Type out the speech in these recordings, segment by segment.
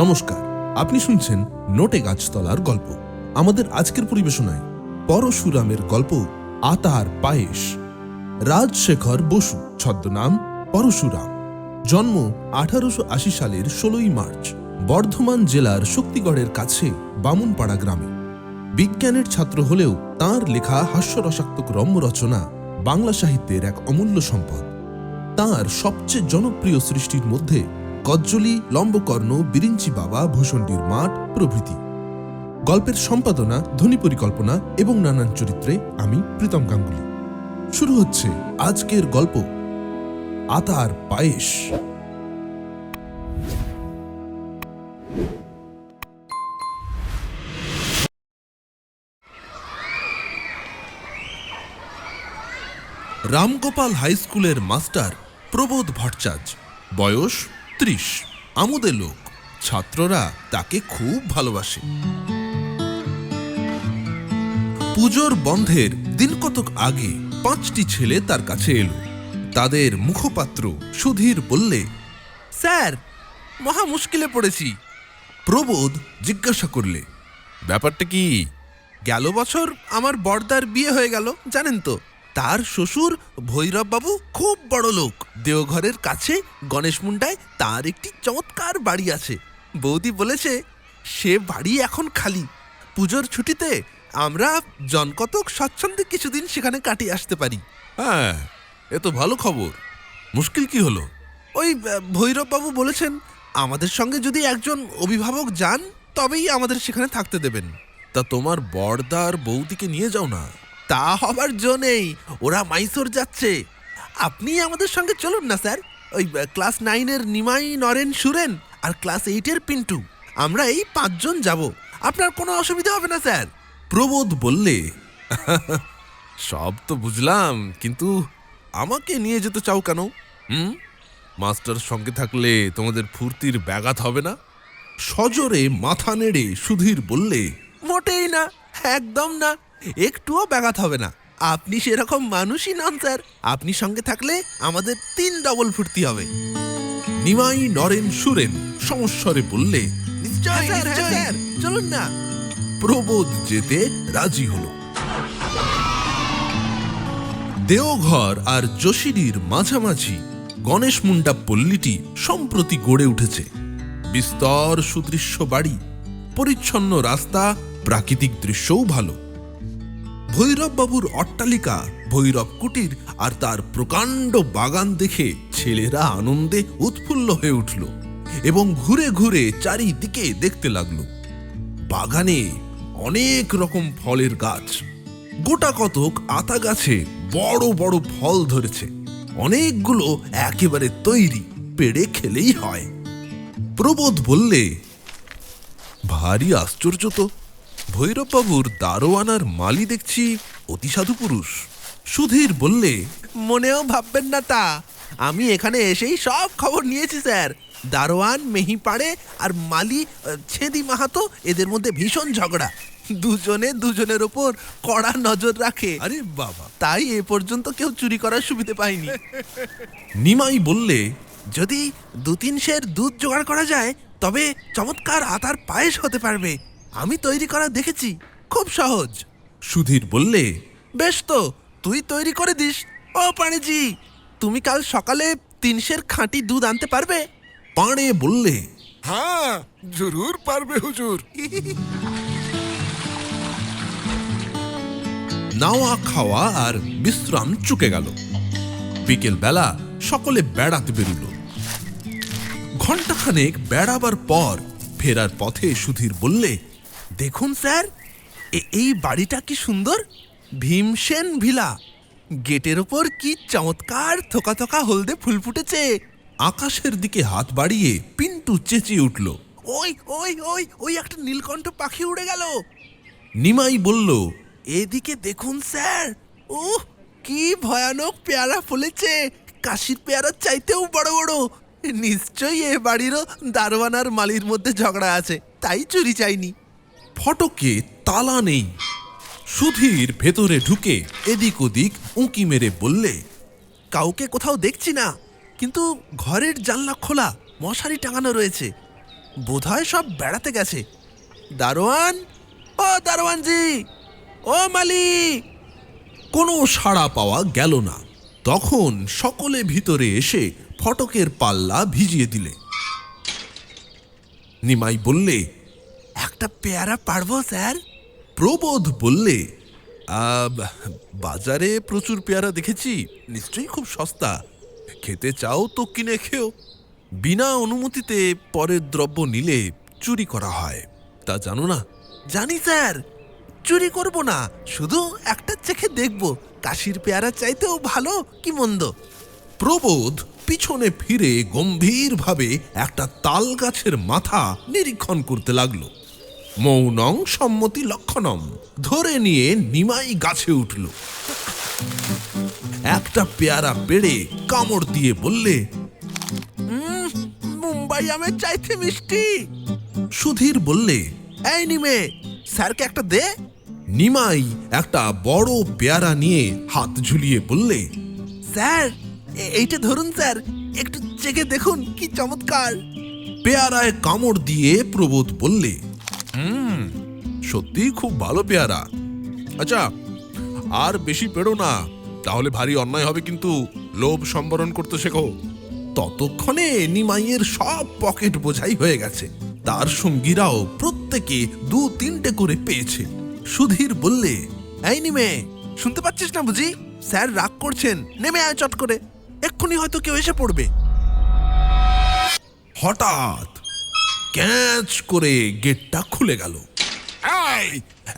নমস্কার, আপনি শুনছেন নোটে গাছতলার গল্প। আমাদের আজকের পরিবেশনায় পরশুরামের গল্প আতার পায়েস। রাজশেখর বসু, ছদ্মনাম পরশুরাম। জন্ম 1880 সালের 16ই মার্চ বর্ধমান জেলার শক্তিগড়ের কাছে বামুনপাড়া গ্রামে। বিজ্ঞানের ছাত্র হলেও তাঁর লেখা হাস্যরসাত্মক রম্য রচনা বাংলা সাহিত্যের এক অমূল্য সম্পদ। তাঁর সবচেয়ে জনপ্রিয় সৃষ্টির মধ্যে কজ্জলি, লম্বকর্ণ, বিরিঞ্চি বাবা, ভূষণ্ডীর মাঠ প্রভৃতি। গল্পের সম্পাদনা, ধ্বনি পরিকল্পনা এবং নানান চরিত্রে আমি প্রীতম গাঙ্গুলি। শুরু হচ্ছে আজকের গল্প আতার পায়েস। রামগোপাল হাই স্কুলের মাস্টার প্রবোধ ভট্টাচার্য, বয়স 30, আমোদে লোক। ছাত্ররা তাকে খুব ভালোবাসে। পুজোর বন্ধের দিন কতক আগে 5টি ছেলে তার কাছে এলো। তাদের মুখপাত্র সুধীর বললে, স্যার, মহা মুশকিলে পড়েছি। প্রবোধ জিজ্ঞাসা করলে, ব্যাপারটা কি? গেল বছর আমার বড়দার বিয়ে হয়ে গেল, জানেন তো। তার শ্বশুর ভৈরব বাবু খুব বড় লোক। দেওঘরের কাছে গণেশ মুন্ডায় তার একটি চমৎকার বাড়ি আছে। বৌদি বলেছে সে বাড়ি এখন খালি। পুজোর ছুটিতে আমরা জনকতক স্বচ্ছন্দে কিছুদিন সেখানে কাটিয়ে আসতে পারি। হ্যাঁ, এ তো ভালো খবর। মুশকিল কি হলো? ওই ভৈরব বাবু বলেছেন আমাদের সঙ্গে যদি একজন অভিভাবক যান তবেই আমাদের সেখানে থাকতে দেবেন। তা তোমার বড়দার বৌদিকে নিয়ে যাও না। তা হবার জো নেই, ওরা মাইসোর যাচ্ছে। আপনি আমাদের সঙ্গে চলুন না স্যার। ওই ক্লাস 9-এর নিমাই, নরেন, সুরেন আর ক্লাস 8-এর পিন্টু, আমরা এই 5 জন যাব। আপনার কোনো অসুবিধা হবে না স্যার। প্রবোধ বললে, সব তো বুঝলাম, কিন্তু আমাকে নিয়ে যেতে চাও কেন? মাস্টার সঙ্গে থাকলে তোমাদের ফুর্তির ব্যাঘাত হবে না? সজোরে মাথা নেড়ে সুধীর বললে, মোটেই না, একদম না, একটুও ব্যাঘাত হবে না। আপনি সেরকম মানুষই নন স্যার। আপনি সঙ্গে থাকলে আমাদের 3 ডবল ফুর্তি হবে। নিমাই, নরেন, সুরেন সমস্বরে বললে, নিশ্চয় স্যার, চলুন না। প্রবোধ যেতে রাজি হলো। দেওঘর আর যোশীডির মাঝামাঝি গণেশ মুন্ডা পল্লীটি সম্প্রতি গড়ে উঠেছে। বিস্তর সুদৃশ্য বাড়ি, পরিচ্ছন্ন রাস্তা, প্রাকৃতিক দৃশ্যও ভালো। ভৈরব বাবুর অট্টালিকা, ভৈরব কুটির আর তার প্রকাণ্ড বাগান দেখে ছেলেরা আনন্দে উৎফুল্ল হয়ে উঠল এবং ঘুরে ঘুরে চারিদিকে দেখতে লাগলো। বাগানে অনেক রকম ফলের গাছ, গোটা কতক আতা গাছে বড় বড় ফল ধরেছে। অনেকগুলো একেবারে তৈরি, পেড়ে খেলেই হয়। প্রবোধ বললে, ভারী আশ্চর্য তো, ভৈরব বাবুর দারোয়ান আর মালি দেখছি অতি সাধু পুরুষ। সুধীর বললে, মনেও ভাববেন না তা। আমি এখানে এসেই সব খবর নিয়েছি স্যার। দারোয়ান মেহিপাড়ে আর মালি ছেদি মাহাতো, এদের মধ্যে ভীষণ ঝগড়া। দুজনে দুজনের ওপর কড়া নজর রাখে। আরে বাবা, তাই এ পর্যন্ত কেউ চুরি করার সুবিধে পায়নি। নিমাই বললে, যদি 2-3 সের দুধ জোগাড় করা যায় তবে চমৎকার আতার পায়েস হতে পারবে। আমি তৈরি করা দেখেছি, খুব সহজ। সুধীর বললে, বেশ তো, তুই তৈরি করে দিস। ও পাড়েজি, তুমি কাল সকালে 3 সের খাঁটি দুধ আনতে পারবে? পাড়ে বললে, হ্যাঁ, জরুর পারবে হুজুর। নাওয়া খাওয়া আর বিশ্রাম চুকে গেল। বিকেল বেলা সকলে বেড়াতে বেরুল। ঘণ্টাখানেক বেড়াবার পর ফেরার পথে সুধীর বললে, দেখুন স্যার, এই বাড়িটা কি সুন্দর। ভীমসেন ভিলা। গেটের ওপর কি চমৎকার থোকা থোকা হলদে ফুল ফুটেছে। আকাশের দিকে হাত বাড়িয়ে পিন্টু চেঁচিয়ে উঠল, ওই ওই ওই ওই একটা নীলকণ্ঠ পাখি উড়ে গেল। নিমাই বলল, এদিকে দেখুন স্যার, উহ, কি ভয়ানক পেয়ারা ফলেছে, কাশির পেয়ারার চাইতেও বড় বড়। নিশ্চয়ই এ বাড়িরও দারোয়ান আর মালির মধ্যে ঝগড়া আছে, তাই চুরি চাইনি। ফটকে তালা নেই। সুধীর ভেতরে ঢুকে এদিক ওদিক উঁকি মেরে বললে, কাউকে কোথাও দেখছি না, কিন্তু ঘরের জানলা খোলা, মশারি টাঙানো রয়েছে। বোধহয় সব বেড়াতে গেছে। দারোয়ান, ও দারোয়ানজি, ও মালিক। কোনো সাড়া পাওয়া গেল না। তখন সকলে ভিতরে এসে ফটকের পাল্লা ভিজিয়ে দিলে। নিমাই বললে, একটা পেয়ারা পারবো স্যার? প্রবোধ বললে, বাজারে প্রচুর পেয়ারা দেখেছি, নিশ্চয়ই খুব সস্তা। খেতে চাও তো কিনে খেও। বিনা অনুমতিতে পরের দ্রব্য নিলে চুরি করা হয়, তা জানো না? জানি স্যার, চুরি করব না, শুধু একটা চেখে দেখব কাশির পেয়ারা চাইতেও ভালো কি মন্দ। প্রবোধ পিছনে ফিরে গম্ভীরভাবে একটা তাল গাছের মাথা নিরীক্ষণ করতে লাগলো। মৌনং সম্মতি লক্ষণম ধরে নিয়ে নিমাই গাছে উঠল। একটা পেয়ারা পেড়ে কামড় দিয়ে বললে, মুম্বাই আমের চাইতে মিষ্টি। সুধীর বললে, এই নিমে, স্যারকে একটা দে। নিমাই একটা বড় পেয়ারা নিয়ে হাত ঝুলিয়ে বললে, স্যার এইটা ধরুন স্যার, একটু চেখে দেখুন কি চমৎকার। পেয়ারায় কামড় দিয়ে প্রবোধ বললে, সত্যি খুব ভালো পেয়ারা। আচ্ছা, আর বেশি পেড়ো না, তাহলে ভারী অন্যায় হবে কিন্তু। লোভ সম্বরণ করতে শেখো। ততক্ষণে নিমাইয়ের সব পকেট বোঝাই হয়ে গেছে। তার সঙ্গীরাও প্রত্যেকে 2-3টে করে পেয়েছে। সুধীর বললে, এই নিমে, শুনতে পাচ্ছিস না বুঝি? স্যার রাগ করছেন, নেমে আয় চট করে, এক্ষুনি হয়তো কেউ এসে পড়বে। হঠাৎ ক্যাচ করে গেটটা খুলে গেল।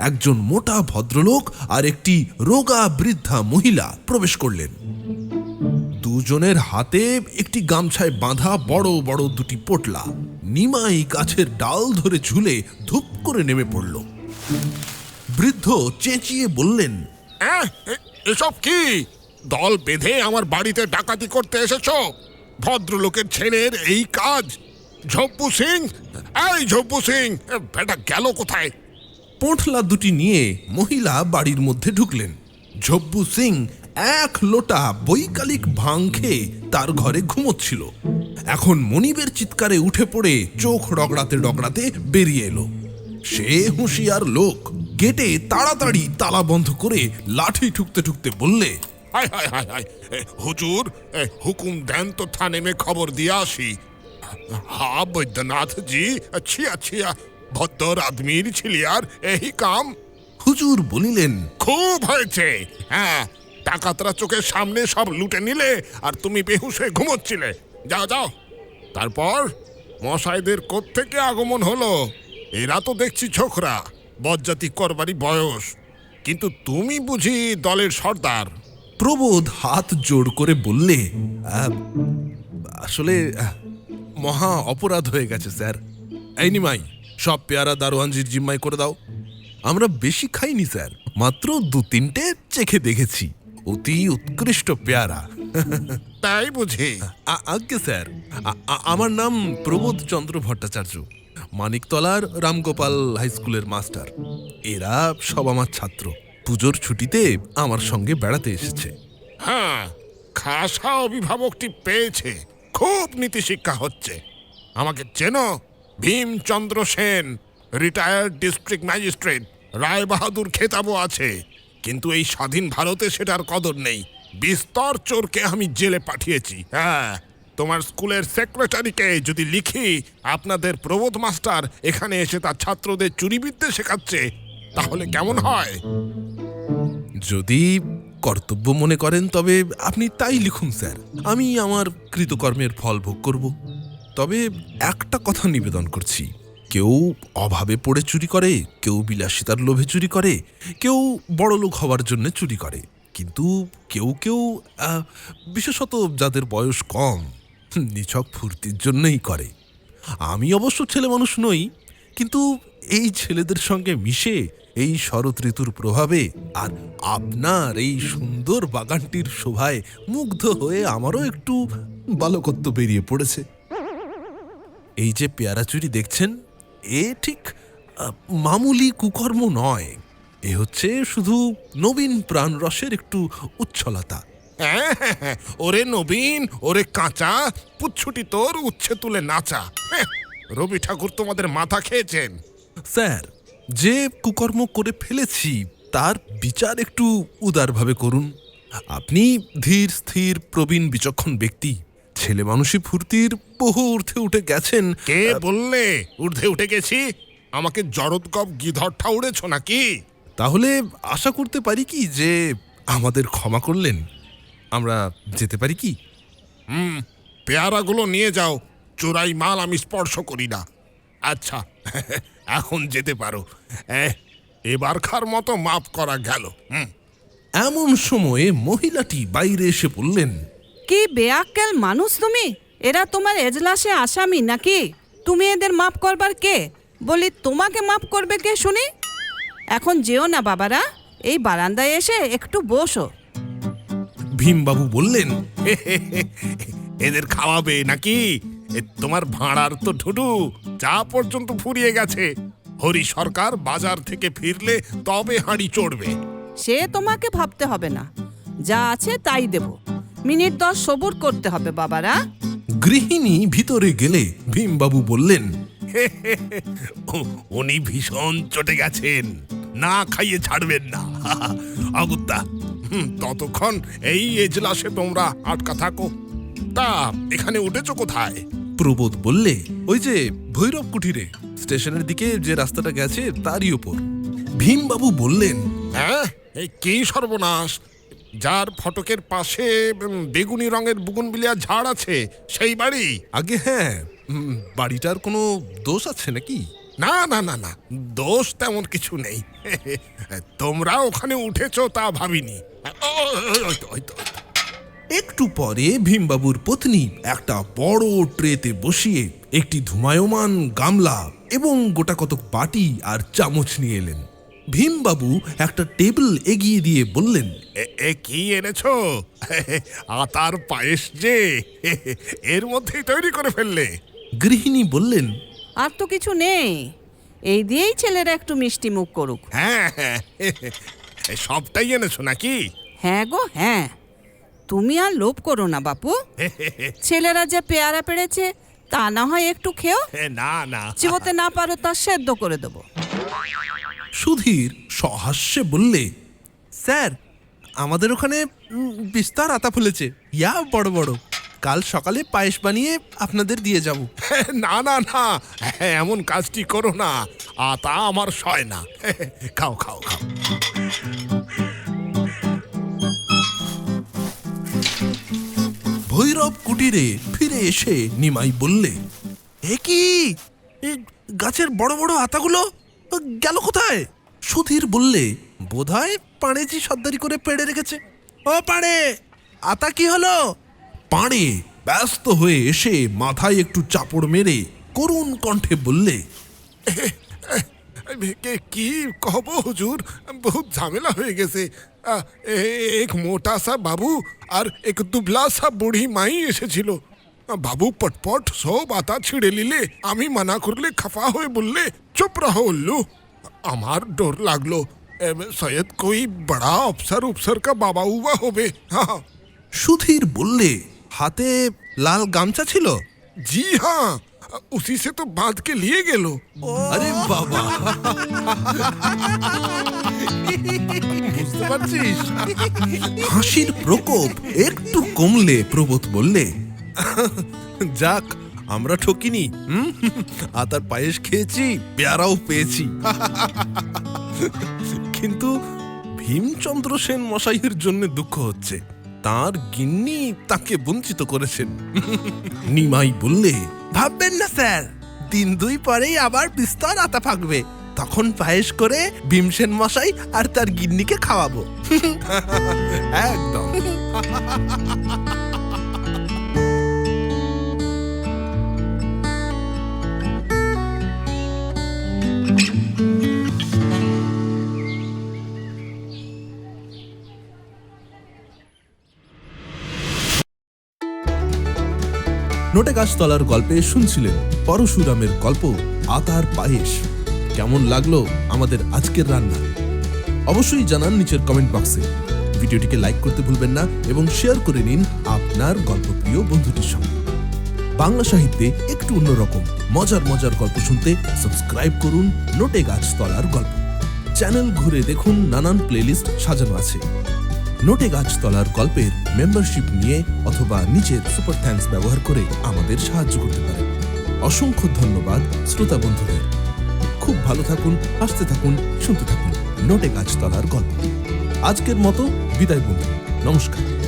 একজন মোটা ভদ্রলোক আর একটি রোগা বৃদ্ধা মহিলা প্রবেশ করলেন। দুজনের হাতে একটি গামছায় বাঁধা বড় বড় দুটি পোটলা। নিমাই গাছের ডাল ধরে ঝুলে ধূপ করে নেমে পড়ল। বৃদ্ধ চেঁচিয়ে বললেন, এসব কি? দল বেঁধে আমার বাড়িতে ডাকাতি করতে এসেছো? ভদ্রলোকের ছেলের এই কাজ? ঝব্বু সিং, এই ঝব্বু সিং, বেটা গেল কোথায়? পোটলা দুটি নিয়ে মহিলা বাড়ির মধ্যে ঢুকলেন। ঝব্বু সিং এক লোটা বৈকালিক ভাং খেয়ে তার ঘরে ঘুমোচ্ছিল। এখন মনিবের চিৎকারে উঠে পড়ে চোখ রগড়াতে রগড়াতে বেরিয়ে এলো। সে হুঁশিয়ার লোক গেটে তাড়াতাড়ি তালা বন্ধ করে লাঠি ঠুকতে ঠুকতে বললে, হায় হায় হায় হায়, হুজুর, হুকুম দেন তো থানে মে খবর দিয়ে আসি। হা বৈদ্যনাথ জি, ছিয়া ছিয়া, ভদ্র আদমির ছিলিয়ার এই কাম। হুজুর বলিলেন, খুব হয়েছে। হ্যাঁ, ডাকাতরা চোখের সামনে সব লুটে নিলে আর তুমি বেহুশ হয়ে ঘুমোচ্ছিলে। যাও যাও। তারপর মশাইদের কোত্থেকে আগমন হলো? এরা তো দেখছি ছোকরা, বজ্জাতি করবারই বয়স, কিন্তু তুমি বুঝি দলের সর্দার? প্রবোধ হাত জোড় করে বললে, আসলে মহা অপরাধ হয়ে গেছে স্যার। এই নিমাই, সব পেয়ারা দারোয়ানজির জিম্মায় করে দাও। আমরা বেশি খাইনি স্যার, মাত্র 2-3টে চেখে দেখেছি। অতি উৎকৃষ্ট পেয়ারা। তাই বুঝি? আজ্ঞে স্যার, আমার নাম প্রবোধ চন্দ্র ভট্টাচার্য, মানিকতলার রামগোপাল হাই স্কুলের মাস্টার। এরা সব আমার ছাত্র, পুজোর ছুটিতে আমার সঙ্গে বেড়াতে এসেছে। হ্যাঁ, খাসা অভিভাবকটি পেয়েছে, খুব নীতি শিক্ষা হচ্ছে। আমাকে চেনো? Bhimchandra Sen, retired district magistrate, Rai Bahadur খেতাবও আছে, কিন্তু এই স্বাধীন ভারতে সেটার কদর নেই। বিস্তর চোরকে আমি জেলে পাঠিয়েছি। হ্যাঁ, তোমার স্কুলের সেক্রেটারিকে যদি লিখি আপনাদের প্রবোধ মাস্টার এখানে এসে তার ছাত্রদের চুরিবিদ্যে শেখাচ্ছে, তাহলে কেমন হয়? যদি কর্তব্য মনে করেন তবে আপনি তাই লিখুন স্যার, আমি আমার কৃতকর্মের ফল ভোগ করব। তবে একটা কথা নিবেদন করছি, কেউ অভাবে পড়ে চুরি করে, কেউ বিলাসিতার লোভে চুরি করে, কেউ বড়লোক হওয়ার জন্য চুরি করে, কিন্তু কেউ কেউ বিশেষত যাদের বয়স কম, নিছক ফুর্তির জন্যই করে। আমি অবশ্য ছেলে মানুষ নই, কিন্তু এই ছেলেদের সঙ্গে মিশে এই শরৎ ঋতুর প্রভাবে আর আপনার এই সুন্দর বাগানটির শোভায় মুগ্ধ হয়ে আমারও একটু বালকত্ব বেরিয়ে পড়েছে। এই যে পেয়ারা চুরি দেখছেন, এ ঠিক মামুলি কুকর্ম নয়, এ হচ্ছে শুধু নবীন প্রাণ রসের একটু উচ্ছলতা। হ্যাঁ, ওরে নবীন, ওরে কাঁচা, পুচ্ছুটি তোর উচ্ছে তুলে নাচা। রবি ঠাকুর তোমাদের মাথা খেয়েছেন। স্যার, যে কুকর্ম করে ফেলেছি তার বিচার একটু উদারভাবে করুন। আপনি ধীর স্থির প্রবীণ বিচক্ষণ ব্যক্তি, ছেলে মানুষই ফুর্তির বহু ঊর্ধ্বে উঠে গেছেন। কে বললে ঊর্ধ্বে উঠে গেছি? আমাকে জরদকব গিধর ঠাউরেছ নাকি? তাহলে আশা করতে পারি কি যে আমাদের ক্ষমা করলেন? আমরা যেতে পারি কি? পেয়ারাগুলো নিয়ে যাও, চোরাই মাল আমি স্পর্শ করি না। আচ্ছা, এখন যেতে পারো। এবারকার মতো মাফ করা গেল। এমন সময়ে মহিলাটি বাইরে এসে বললেন, কি বেআক্কেল মানুষ তুমি! এরা তোমার এজলাসে আসামি নাকি? তুমি এদের মাফ করবার কে? বলি তোমাকে মাফ করবে কে শুনি? এখন যেও না বাবারা, এই বারান্দায় এসে একটু বসো। ভীমবাবু বললেন, এদের খাওয়াবে নাকি? তোমার ভাড়ার তো ঢুডু চা পর্যন্ত ফুরিয়ে গেছে। হরি সরকার বাজার থেকে ফিরলে তবে হাঁড়ি চড়বে। সে তোমাকে ভাবতে হবে না, যা আছে তাই দেব। মিনিট 10 সবুর করতে হবে বাবারা। গৃহিণী ভিতরে গেলে ভীমবাবু বললেন, উনি ভীষণ চটে গেছেন, না খাইয়ে ছাড়বেন না। অগুত্তা, ততক্ষণ এই এজলাসে তোমরা আটকা থাকো। তা এখানে উঠেছো কোথায়? প্রবোধ বললে, ওই যে ভৈরব কুঠিরে, স্টেশনের দিকে যে রাস্তাটা গেছে তারই উপর। ভীমবাবু বললেন, হ্যাঁ, এই কি সর্বনাশ! যার ফটকের পাশে বেগুনি রঙের বুগুনবিলিয়া ঝাড় আছে সেই বাড়ি? আগে হ্যাঁ, বাড়িটার কোনো দোষ আছে নাকি? না না না না, দোষ তেমন কিছু নেই। তোমরা ওখানে উঠেছো তা ভাবিনি। ওই তো, ওই তো। একটু পরে ভীমবাবুর পত্নী একটা বড় ট্রেতে বসিয়ে একটি ধুমায়মান গামলা এবং গোটা কতক বাটি আর চামচ নিয়ে এলেন। ভীমবাবু একটা টেবিল এগিয়ে দিয়ে বললেন, এ কি এনেছো? আতার পায়েস যে, এর মধ্যেই তৈরি করে ফেললে? গৃহিণী বললেন, আর তো কিছু নেই, এই দিয়েই ছেলেরা একটু মিষ্টি মুখ করুক। হ্যাঁ হ্যাঁ, সবটাই এনেছো নাকি? হ্যাঁ গো হ্যাঁ, তুমি আর লোভ করো না বাপু। ছেলেরা যে পেয়ারা পেড়েছে তা না হয় একটু খেও, না না, চিবোতে না পারো তা সেদ্ধ করে দেবো। সুধীর সহাস্যে বললে, স্যার, আমাদের ওখানে বিস্তার আতা ফলেছে, ইয়া বড় বড়। কাল সকালে পায়েস বানিয়ে আপনাদের দিয়ে যাব। না না না, এমন কাজটি করো না। আতা আমার সয় না। খাও খাও খাও। ভৈরব কুটিরে ফিরে এসে নিমাই বললে, এ কি, গাছের বড় বড় আতাগুলো গেল কোথায়? সুধীর বললে, বোধহয় পাড়েজি সর্দারি করে পেড়ে রেখেছে। ও পাড়ে, আতা কি হলো? পাড়ে ব্যস্ত হয়ে এসে মাথায় একটু চাপড় মেরে করুণ কণ্ঠে বললে, কি কব হুজুর, বহুত ঝামেলা হয়ে গেছে। এক মোটা সা বাবু আর এক দুবলা সা বুড়ি মাই এসেছিল। বাবু পটপট সব আতা ছিঁড়ে নিলে, আমি মানা করলে খফা হয়ে বললে, চুপ রহো উল্লু। আমার ডর লাগলো, শায়দ কোই বড়া অফসার উপসার কা বাবা উবা হবে। হ্যাঁ। সুধীর বললে, হাতে লাল গামছা ছিল? জি হ্যাঁ, উসি সে তো বাঁধ কে লিয়ে গেল। আরে বাবা, বুঝতে পারছিস? হাসির প্রকোপ একটু কমলে প্রবোধ বললে, যাক, আমরা ঠকিনি। আতার পায়েস খেয়েছি, পেয়ারাও পেয়েছি। কিন্তু ভীমচন্দ্র সেন মশাইয়ের জন্য দুঃখ হচ্ছে, তার গিন্নি তাকে বঞ্চিত করেছেন। নিমাই বললে, ভাববেন না স্যার, দিন 2 পরেই আবার বিস্তর আতা পাকবে, তখন পায়েস করে ভীমসেন মশাই আর তার গিন্নিকে খাওয়াবো। একদম। নোটে গাছতলার গল্পে শুনছিলেন পরশুরামের গল্প আতার পায়েস। কেমন লাগলো আমাদের আজকের রান্না? অবশ্যই জানান নিচের কমেন্ট বক্সে। ভিডিওটিকে লাইক করতে ভুলবেন না এবং শেয়ার করে নিন আপনার গল্পপ্রিয় বন্ধুটির সঙ্গে। বাংলা সাহিত্যে একটু অন্যরকম মজার মজার গল্প শুনতে সাবস্ক্রাইব করুন নোটে গাছতলার গল্প। চ্যানেল ঘুরে দেখুন, নানান প্লেলিস্ট সাজানো আছে। নোটে গাছতলার গল্পের মেম্বারশিপ নিয়ে অথবা নিচের সুপার থ্যাঙ্কস ব্যবহার করে আমাদের সাহায্য করতে পারেন। অসংখ্য ধন্যবাদ শ্রোতা বন্ধুদের। খুব ভালো থাকুন, হাসতে থাকুন, শুনতে থাকুন নোটে গাছতলার গল্প। আজকের মতো বিদায় বন্ধু, নমস্কার।